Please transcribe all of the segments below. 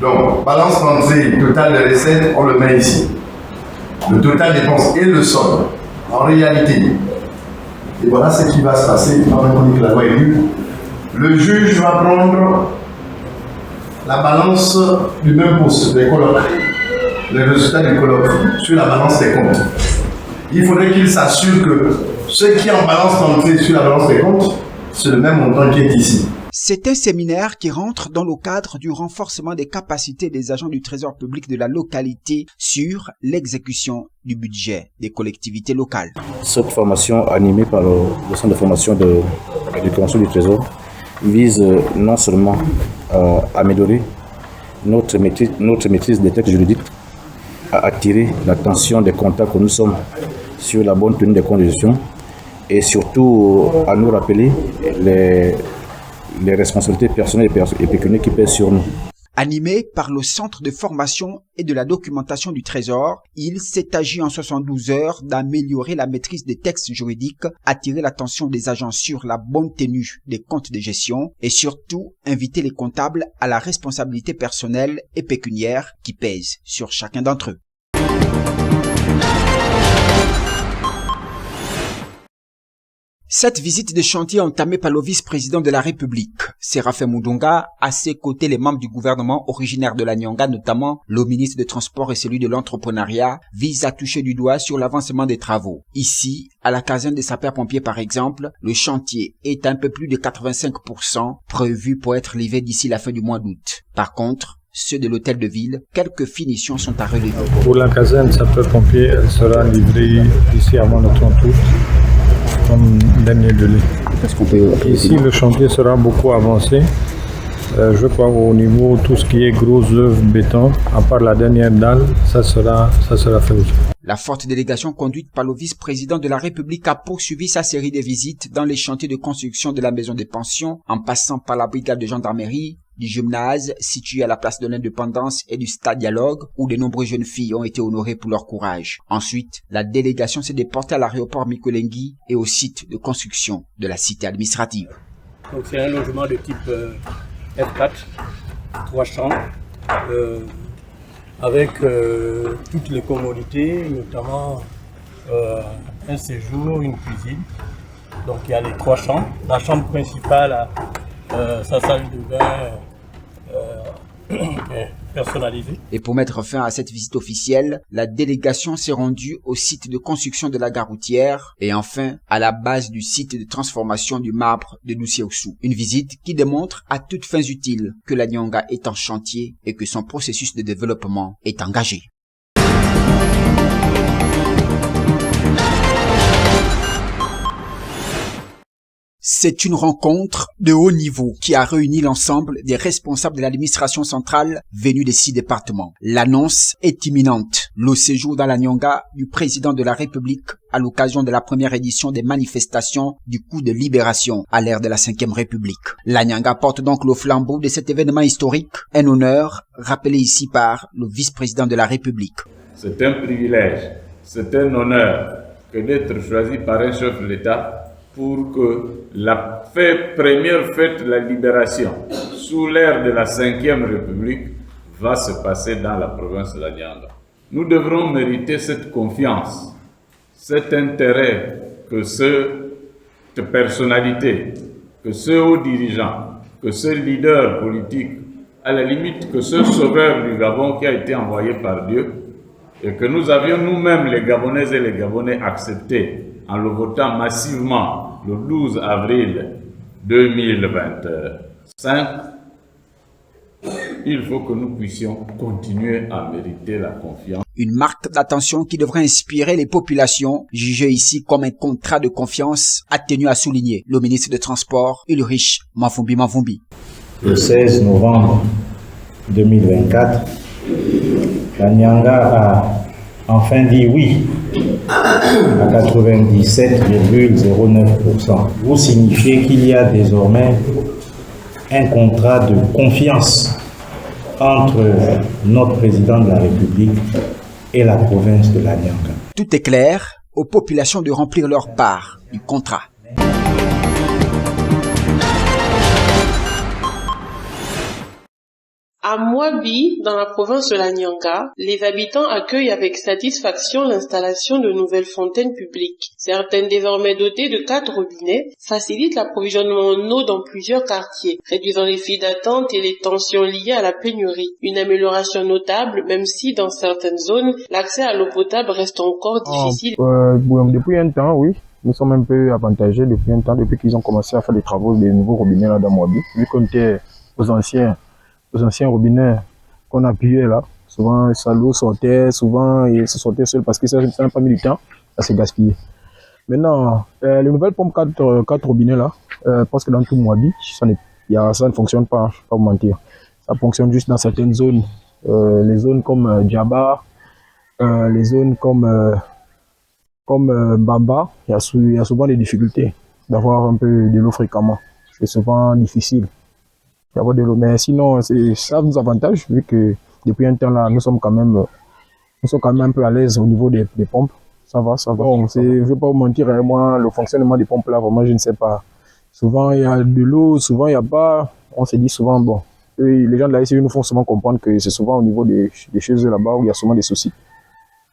Donc, balance d'entrée, total de recettes, on le met ici. Le total dépenses et le solde. En réalité, et voilà ce qui va se passer pendant que la loi est lue. Le juge va prendre la balance du même poste, des colloques, les résultats du colloque sur la balance des comptes. Il faudrait qu'il s'assure que ce qui est en balance d'entrée sur la balance des comptes, c'est le même montant qui est ici. C'est un séminaire qui rentre dans le cadre du renforcement des capacités des agents du Trésor public de la localité sur l'exécution du budget des collectivités locales. Cette formation animée par le centre de formation de l'éducation du Trésor vise non seulement à améliorer notre maîtrise des textes juridiques, à attirer l'attention des comptables que nous sommes sur la bonne tenue des comptes de gestion et surtout à nous rappeler les responsabilités personnelles et pécuniaires qui pèsent sur nous. Animé par le Centre de formation et de la documentation du Trésor, il s'est agi en 72 heures d'améliorer la maîtrise des textes juridiques, attirer l'attention des agents sur la bonne tenue des comptes de gestion et surtout inviter les comptables à la responsabilité personnelle et pécuniaire qui pèse sur chacun d'entre eux. Cette visite de chantier entamée par le vice-président de la République, Séraphin Moudounga, à ses côtés les membres du gouvernement originaires de la Nyanga, notamment le ministre des Transports et celui de l'Entrepreneuriat, vise à toucher du doigt sur l'avancement des travaux. Ici, à la caserne des sapeurs-pompiers par exemple, le chantier est un peu plus de 85% prévu pour être livré d'ici la fin du mois d'août. Par contre, ceux de l'hôtel de ville, quelques finitions sont à relever. Pour la caserne sapeurs-pompiers, elle sera livrée d'ici avant le 30 août. Comme dernier délai. Ici, le chantier sera beaucoup avancé. Je crois au niveau tout ce qui est gros œuvres béton, à part la dernière dalle, ça sera fait aussi. La forte délégation conduite par le vice-président de la République a poursuivi sa série de visites dans les chantiers de construction de la maison de pension, en passant par la brigade de gendarmerie, du gymnase situé à la place de l'Indépendance et du stade Dialogue où de nombreuses jeunes filles ont été honorées pour leur courage. Ensuite, la délégation s'est déportée à l'aéroport Mikolengi et au site de construction de la cité administrative. Donc c'est un logement de type F4, 3 chambres, avec toutes les commodités, notamment un séjour, une cuisine. Donc il y a les 3 chambres. La chambre principale a sa salle de bain personnalisée. Et pour mettre fin à cette visite officielle, la délégation s'est rendue au site de construction de la gare routière et enfin à la base du site de transformation du marbre de Doussioussou. Une visite qui démontre à toutes fins utiles que la Nyanga est en chantier et que son processus de développement est engagé. C'est une rencontre de haut niveau qui a réuni l'ensemble des responsables de l'administration centrale venus des 6 départements. L'annonce est imminente. Le séjour dans la Nyanga du président de la République à l'occasion de la première édition des manifestations du coup de libération à l'ère de la 5e République. La Nyanga porte donc le flambeau de cet événement historique, un honneur rappelé ici par le vice-président de la République. C'est un privilège, c'est un honneur que d'être choisi par un chef de l'État pour que la première fête de la libération sous l'ère de la 5e République va se passer dans la province de la Nyanga. Nous devrons mériter cette confiance, cet intérêt que cette personnalité, que ce haut dirigeant, que ce leader politique, à la limite que ce sauveur du Gabon qui a été envoyé par Dieu, et que nous avions nous-mêmes les Gabonaises et les Gabonais accepté en le votant massivement le 12 avril 2025, il faut que nous puissions continuer à mériter la confiance. Une marque d'attention qui devrait inspirer les populations, jugée ici comme un contrat de confiance, a tenu à souligner le ministre des Transports, Ulrich Mavumbi. Le 16 novembre 2024, la Nyanga a enfin dit oui à 97,09%. Vous signifiez qu'il y a désormais un contrat de confiance entre notre président de la République et la province de la Nyanga. Tout est clair, aux populations de remplir leur part du contrat. À Mwabi, dans la province de la Nyanga, les habitants accueillent avec satisfaction l'installation de nouvelles fontaines publiques. Certaines désormais dotées de 4 robinets facilitent l'approvisionnement en eau dans plusieurs quartiers, réduisant les files d'attente et les tensions liées à la pénurie. Une amélioration notable, même si dans certaines zones, l'accès à l'eau potable reste encore difficile. Depuis un temps, oui. Nous sommes un peu avantagés depuis un temps, depuis qu'ils ont commencé à faire des travaux des nouveaux robinets là dans Mwabi. Vu qu'on était aux anciens robinets qu'on appuyait là, souvent l'eau sortait, souvent il se sortait seul parce que ça n'a pas mis du temps à se gaspiller. Maintenant, les nouvelles pompes 4 robinets là, parce que dans tout Mwabi, ça ne fonctionne pas, je ne vais pas vous mentir. Ça fonctionne juste dans certaines zones, les zones comme Djaba, les zones comme Bamba, il y a souvent des difficultés d'avoir un peu de l'eau fréquemment. C'est souvent difficile d'avoir de l'eau. Mais sinon, ça nous avantage vu que depuis un temps là, nous sommes quand même un peu à l'aise au niveau des pompes. Ça va. Bon, je ne vais pas vous mentir, moi, le fonctionnement des pompes là, vraiment, je ne sais pas. Souvent, il y a de l'eau, souvent, il n'y a pas. On se dit souvent, bon, les gens de la SCU nous font souvent comprendre que c'est souvent au niveau des choses là-bas où il y a souvent des soucis.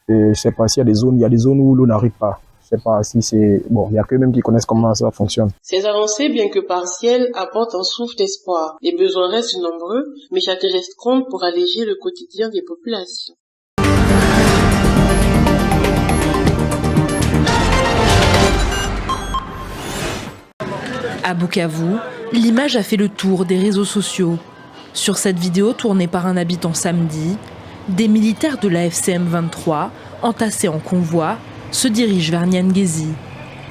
Et je ne sais pas s'il y a des zones où l'eau n'arrive pas. Je ne sais pas si c'est... Bon, il n'y a qu'eux-mêmes qui connaissent comment ça fonctionne. Ces avancées, bien que partielles, apportent un souffle d'espoir. Les besoins restent nombreux, mais chaque geste compte pour alléger le quotidien des populations. À Bukavu, l'image a fait le tour des réseaux sociaux. Sur cette vidéo tournée par un habitant samedi, des militaires de la FCM 23, entassés en convoi, se dirigent vers Nyangezi.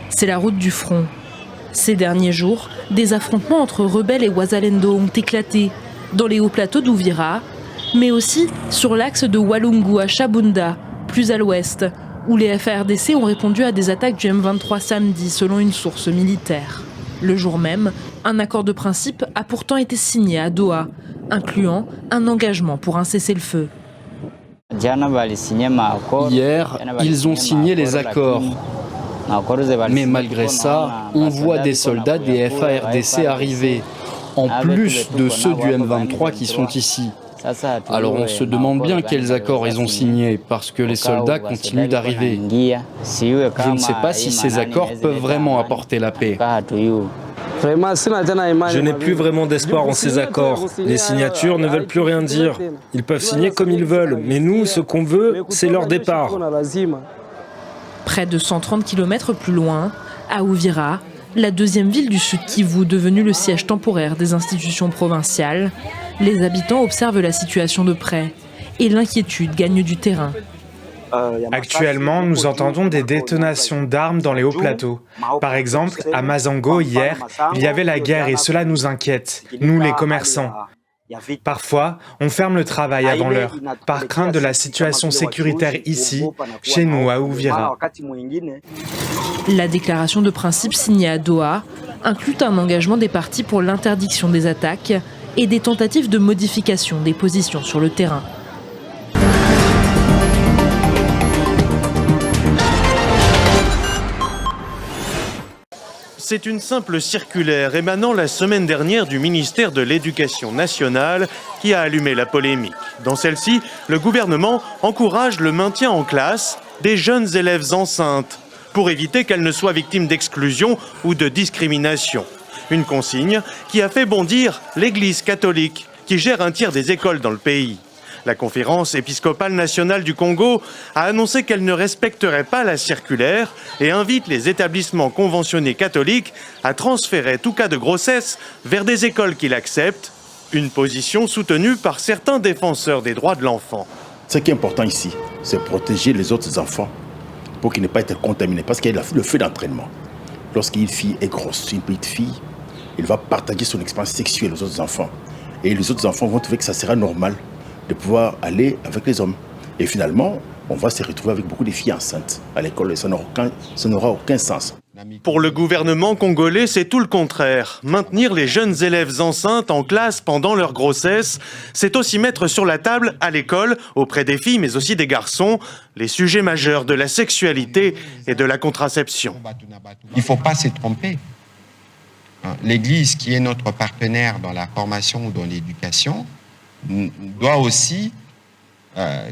C'est la route du front. Ces derniers jours, des affrontements entre rebelles et Wazalendo ont éclaté dans les hauts plateaux d'Uvira, mais aussi sur l'axe de Walungu à Chabunda, plus à l'ouest, où les FARDC ont répondu à des attaques du M23 samedi, selon une source militaire. Le jour même, un accord de principe a pourtant été signé à Doha, incluant un engagement pour un cessez-le-feu. Hier, ils ont signé les accords. Mais malgré ça, on voit des soldats des FARDC arriver, en plus de ceux du M23 qui sont ici. Alors on se demande bien quels accords ils ont signés, parce que les soldats continuent d'arriver. Je ne sais pas si ces accords peuvent vraiment apporter la paix. Je n'ai plus vraiment d'espoir en ces accords. Les signatures ne veulent plus rien dire. Ils peuvent signer comme ils veulent, mais nous, ce qu'on veut, c'est leur départ. Près de 130 km plus loin, à Uvira, la deuxième ville du Sud Kivu, devenue le siège temporaire des institutions provinciales, les habitants observent la situation de près et l'inquiétude gagne du terrain. Actuellement, nous entendons des détonations d'armes dans les hauts plateaux. Par exemple, à Mazango, hier, il y avait la guerre et cela nous inquiète, nous les commerçants. Parfois, on ferme le travail avant l'heure, par crainte de la situation sécuritaire ici, chez nous, à Uvira. La déclaration de principe signée à Doha inclut un engagement des parties pour l'interdiction des attaques et des tentatives de modification des positions sur le terrain. C'est une simple circulaire émanant la semaine dernière du ministère de l'Éducation nationale qui a allumé la polémique. Dans celle-ci, le gouvernement encourage le maintien en classe des jeunes élèves enceintes pour éviter qu'elles ne soient victimes d'exclusion ou de discrimination. Une consigne qui a fait bondir l'Église catholique qui gère un tiers des écoles dans le pays. La conférence épiscopale nationale du Congo a annoncé qu'elle ne respecterait pas la circulaire et invite les établissements conventionnés catholiques à transférer tout cas de grossesse vers des écoles qui l'acceptent, une position soutenue par certains défenseurs des droits de l'enfant. Ce qui est important ici, c'est protéger les autres enfants pour qu'ils n'aient pas été contaminés, parce qu'il y a le feu d'entraînement. Lorsqu'une fille est grosse, une petite fille, elle va partager son expérience sexuelle aux autres enfants. Et les autres enfants vont trouver que ça sera normal de pouvoir aller avec les hommes. Et finalement, on va se retrouver avec beaucoup de filles enceintes à l'école et ça n'aura aucun sens. Pour le gouvernement congolais, c'est tout le contraire. Maintenir les jeunes élèves enceintes en classe pendant leur grossesse, c'est aussi mettre sur la table à l'école, auprès des filles mais aussi des garçons, les sujets majeurs de la sexualité et de la contraception. Il ne faut pas se tromper. L'Église, qui est notre partenaire dans la formation ou dans l'éducation, doit aussi,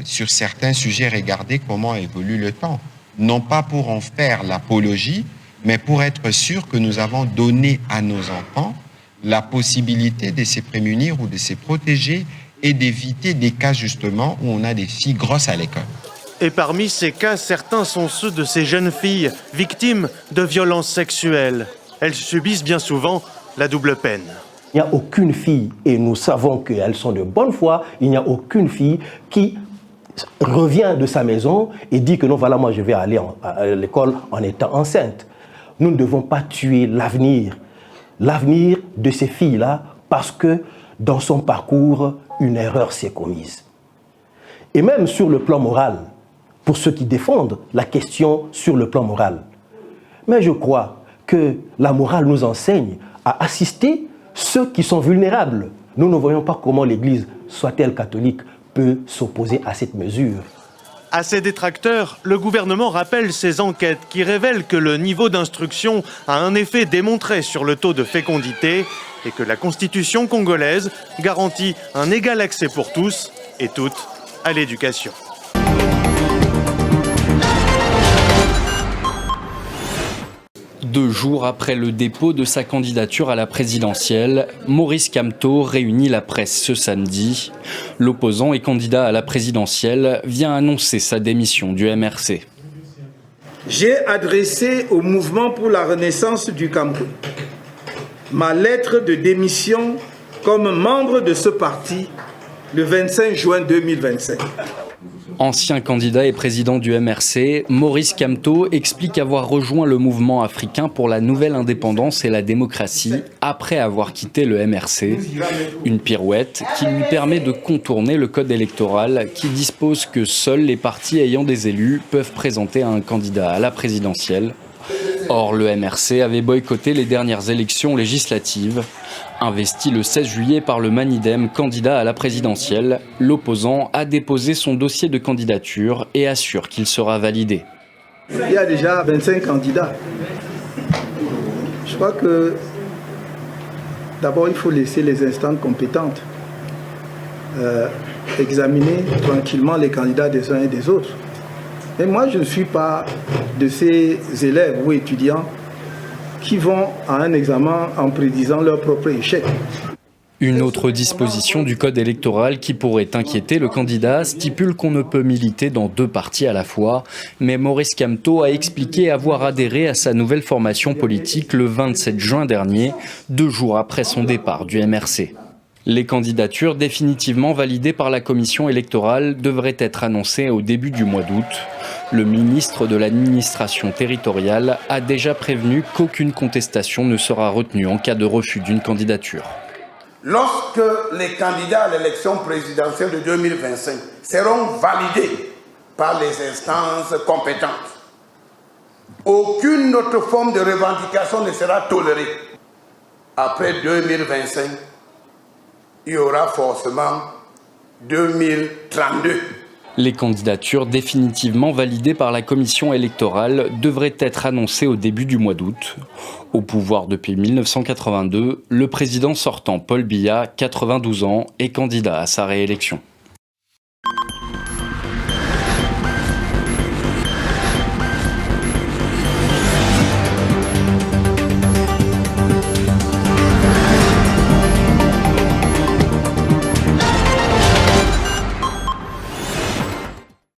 sur certains sujets, regarder comment évolue le temps. Non pas pour en faire l'apologie, mais pour être sûr que nous avons donné à nos enfants la possibilité de se prémunir ou de se protéger et d'éviter des cas justement où on a des filles grosses à l'école. Et parmi ces cas, certains sont ceux de ces jeunes filles victimes de violences sexuelles. Elles subissent bien souvent la double peine. Il n'y a aucune fille, et nous savons qu'elles sont de bonne foi, il n'y a aucune fille qui revient de sa maison et dit que non, voilà, moi je vais aller à l'école en étant enceinte. Nous ne devons pas tuer l'avenir de ces filles-là parce que dans son parcours, une erreur s'est commise. Et même sur le plan moral, pour ceux qui défendent la question sur le plan moral. Mais je crois que la morale nous enseigne à assister ceux qui sont vulnérables. Nous ne voyons pas comment l'Église, soit-elle catholique, peut s'opposer à cette mesure. À ses détracteurs, le gouvernement rappelle ces enquêtes qui révèlent que le niveau d'instruction a un effet démontré sur le taux de fécondité et que la Constitution congolaise garantit un égal accès pour tous et toutes à l'éducation. Deux jours après le dépôt de sa candidature à la présidentielle, Maurice Kamto réunit la presse ce samedi. L'opposant et candidat à la présidentielle vient annoncer sa démission du MRC. J'ai adressé au Mouvement pour la Renaissance du Cameroun ma lettre de démission comme membre de ce parti le 25 juin 2025. Ancien candidat et président du MRC, Maurice Kamto explique avoir rejoint le mouvement africain pour la nouvelle indépendance et la démocratie après avoir quitté le MRC. Une pirouette qui lui permet de contourner le code électoral qui dispose que seuls les partis ayant des élus peuvent présenter un candidat à la présidentielle. Or, le MRC avait boycotté les dernières élections législatives. Investi le 16 juillet par le Manidem, candidat à la présidentielle, l'opposant a déposé son dossier de candidature et assure qu'il sera validé. Il y a déjà 25 candidats. Je crois que d'abord il faut laisser les instances compétentes examiner tranquillement les candidats des uns et des autres. Mais moi je ne suis pas de ces élèves ou étudiants qui vont à un examen en prédisant leur propre échec. Une autre disposition du code électoral qui pourrait inquiéter le candidat stipule qu'on ne peut militer dans deux partis à la fois, mais Maurice Kamto a expliqué avoir adhéré à sa nouvelle formation politique le 27 juin dernier, 2 jours après son départ du MRC. Les candidatures définitivement validées par la commission électorale devraient être annoncées au début du mois d'août. Le ministre de l'administration territoriale a déjà prévenu qu'aucune contestation ne sera retenue en cas de refus d'une candidature. Lorsque les candidats à l'élection présidentielle de 2025 seront validés par les instances compétentes, aucune autre forme de revendication ne sera tolérée. Après 2025, il y aura forcément 2032. Les candidatures définitivement validées par la commission électorale devraient être annoncées au début du mois d'août. Au pouvoir depuis 1982, le président sortant Paul Biya, 92 ans, est candidat à sa réélection.